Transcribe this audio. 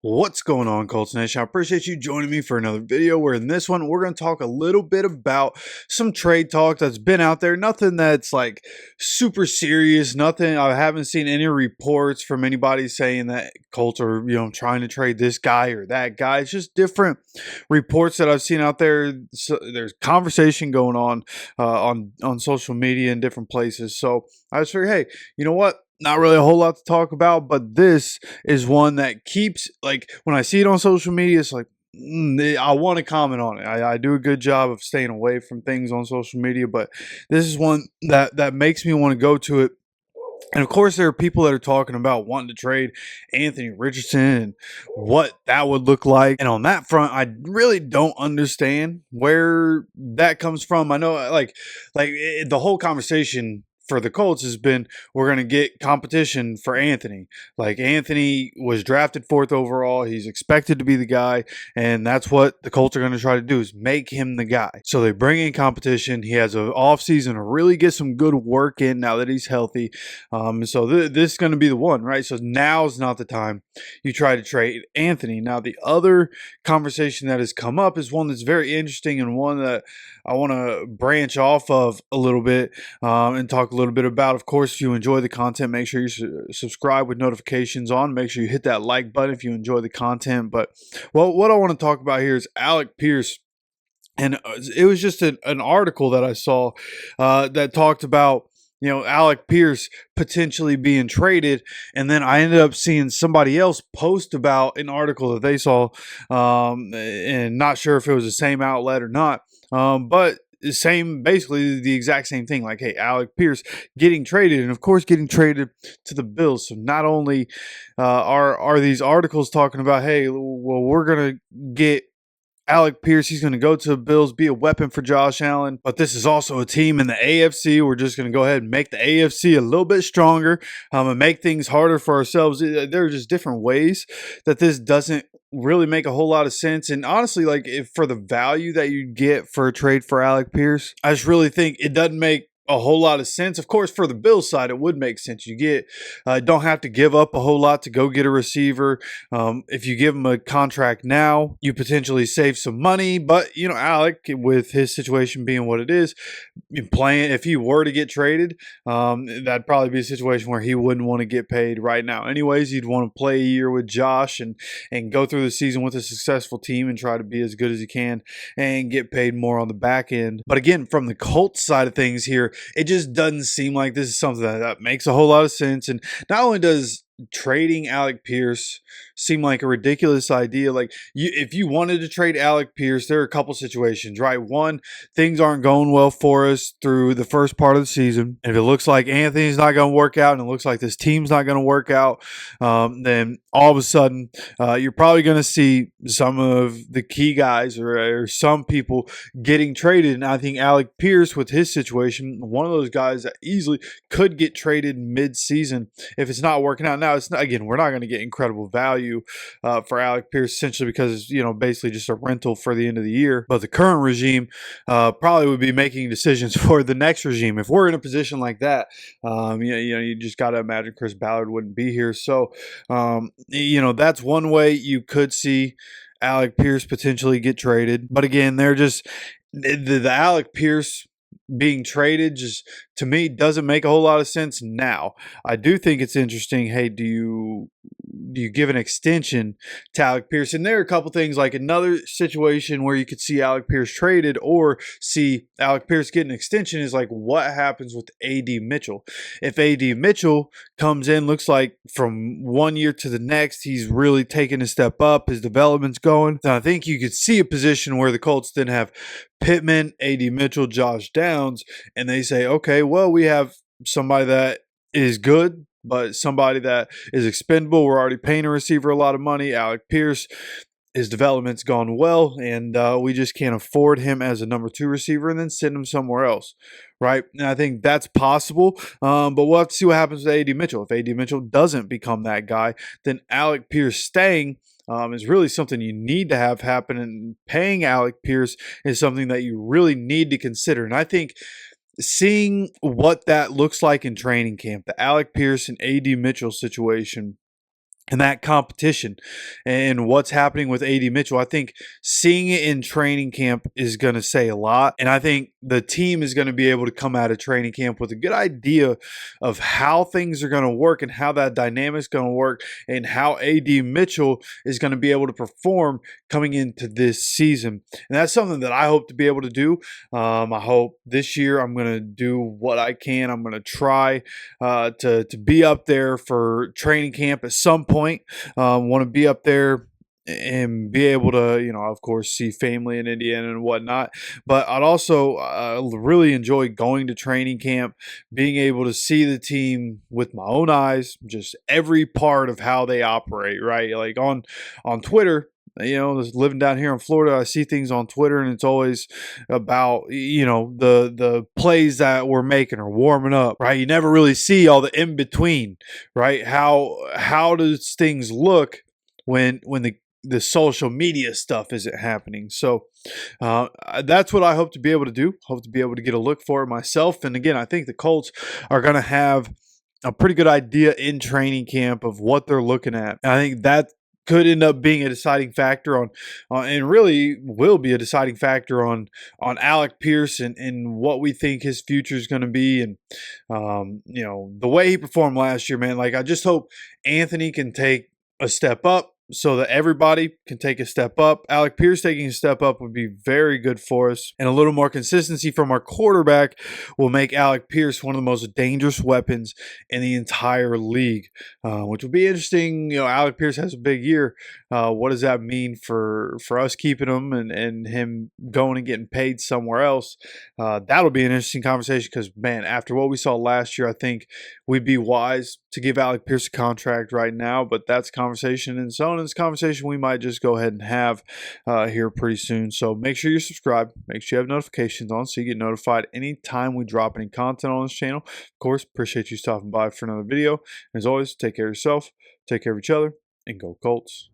What's going on, Colts Nation? I appreciate you joining me for another video where in this one, we're going to talk a little bit about some trade talk that's been out there. Nothing that's like super serious. Nothing. I haven't seen any reports from anybody saying that Colts are, trying to trade this guy or that guy. It's just different reports that I've seen out there. So there's conversation going on social media in different places. So I just figured, hey, you know what? Not really a whole lot to talk about, but this is one that keeps, like, when I see it on social media, it's like, I want to comment on it. I do a good job of staying away from things on social media, but this is one that makes me want to go to it. And of course, there are people that are talking about wanting to trade Anthony Richardson and what that would look like. And on that front, I really don't understand where that comes from. I know, the whole conversation for the Colts has been, we're going to get competition for Anthony. Like, Anthony was drafted 4th overall. He's expected to be the guy, and that's what the Colts are going to try to do, is make him the guy. So they bring in competition. He has an offseason to really get some good work in now that he's healthy. So this is going to be the one, right? So now's not the time you try to trade Anthony. Now, the other conversation that has come up is one that's very interesting and one that I want to branch off of a little bit and talk a little bit about. Of course, if you enjoy the content, make sure you subscribe with notifications on. Make sure you hit that like button if you enjoy the content. But what I want to talk about here is Alec Pierce. And it was just an article that I saw that talked about, Alec Pierce potentially being traded. And then I ended up seeing somebody else post about an article that they saw, and not sure if it was the same outlet or not. But basically the exact same thing. Like, hey, Alec Pierce getting traded, and of course getting traded to the Bills. So not only are these articles talking about, hey, well, we're gonna get Alec Pierce, he's going to go to the Bills, be a weapon for Josh Allen. But this is also a team in the AFC. We're just going to go ahead and make the AFC a little bit stronger and make things harder for ourselves. There are just different ways that this doesn't really make a whole lot of sense. And honestly, like, if for the value that you get for a trade for Alec Pierce, I just really think it doesn't make a whole lot of sense. Of course, for the Bills side, it would make sense. You don't have to give up a whole lot to go get a receiver. If you give him a contract now, you potentially save some money. But Alec, with his situation being what it is, if he were to get traded, that'd probably be a situation where he wouldn't want to get paid right now. Anyways, he'd want to play a year with Josh and go through the season with a successful team and try to be as good as he can and get paid more on the back end. But again, from the Colts side of things here, it just doesn't seem like this is something that makes a whole lot of sense. And not only does trading Alec Pierce seem like a ridiculous idea, like, if you wanted to trade Alec Pierce, there are a couple situations, right? One, things aren't going well for us through the first part of the season. If it looks like Anthony's not going to work out and it looks like this team's not going to work out, then all of a sudden you're probably going to see some of the key guys or some people getting traded. And I think Alec Pierce, with his situation, one of those guys that easily could get traded mid-season if it's not working out. Now, again, we're not going to get incredible value for Alec Pierce, essentially because it's basically just a rental for the end of the year. But the current regime probably would be making decisions for the next regime. If we're in a position like that, you just got to imagine Chris Ballard wouldn't be here. So that's one way you could see Alec Pierce potentially get traded. But again, they're just the Alec Pierce being traded, just to me, doesn't make a whole lot of sense. Now, I do think it's interesting. Hey, do you give an extension to Alec Pierce? And there are a couple things, like another situation where you could see Alec Pierce traded or see Alec Pierce get an extension is like, what happens with A.D. Mitchell? If A.D. Mitchell comes in, looks like from one year to the next, he's really taking a step up, his development's going, then I think you could see a position where the Colts then have Pittman, A.D. Mitchell, Josh Downs, and they say, okay, well, we have somebody that is good, but somebody that is expendable. We're already paying a receiver a lot of money. Alec Pierce, his development's gone well, and we just can't afford him as a number 2 receiver and then send him somewhere else, right? And I think that's possible, but we'll have to see what happens with A.D. Mitchell. If A.D. Mitchell doesn't become that guy, then Alec Pierce staying is really something you need to have happen, and paying Alec Pierce is something that you really need to consider. And I think seeing what that looks like in training camp, the Alec Pierce and A.D. Mitchell situation, and that competition and what's happening with AD Mitchell. I think seeing it in training camp is going to say a lot. And I think the team is going to be able to come out of training camp with a good idea of how things are going to work and how that dynamic is going to work and how AD Mitchell is going to be able to perform coming into this season. And that's something that I hope to be able to do. I hope this year I'm going to do what I can. I'm going to try to be up there for training camp at some point. Want to be up there and be able to, of course, see family in Indiana and whatnot. But I'd also really enjoy going to training camp, being able to see the team with my own eyes, just every part of how they operate, right? Like on Twitter, just living down here in Florida, I see things on Twitter, and it's always about, the plays that we're making or warming up, right? You never really see all the in between, right? How does things look when the social media stuff isn't happening? So that's what I hope to be able to do. Hope to be able to get a look for it myself. And again, I think the Colts are going to have a pretty good idea in training camp of what they're looking at. And I think that could end up being a deciding factor on and really will be a deciding factor on Alec Pierce and what we think his future is going to be. And the way he performed last year, man, like I just hope Anthony can take a step up so that everybody can take a step up. Alec Pierce taking a step up would be very good for us. And a little more consistency from our quarterback will make Alec Pierce one of the most dangerous weapons in the entire league, which will be interesting. Alec Pierce has a big year. What does that mean for us keeping him and him going and getting paid somewhere else? That'll be an interesting conversation because, man, after what we saw last year, I think we'd be wise to give Alec Pierce a contract right now, but that's conversation and so on. It's conversation we might just go ahead and have here pretty soon. So make sure you're subscribed. Make sure you have notifications on so you get notified anytime we drop any content on this channel. Of course, appreciate you stopping by for another video. As always, take care of yourself, take care of each other, and go Colts.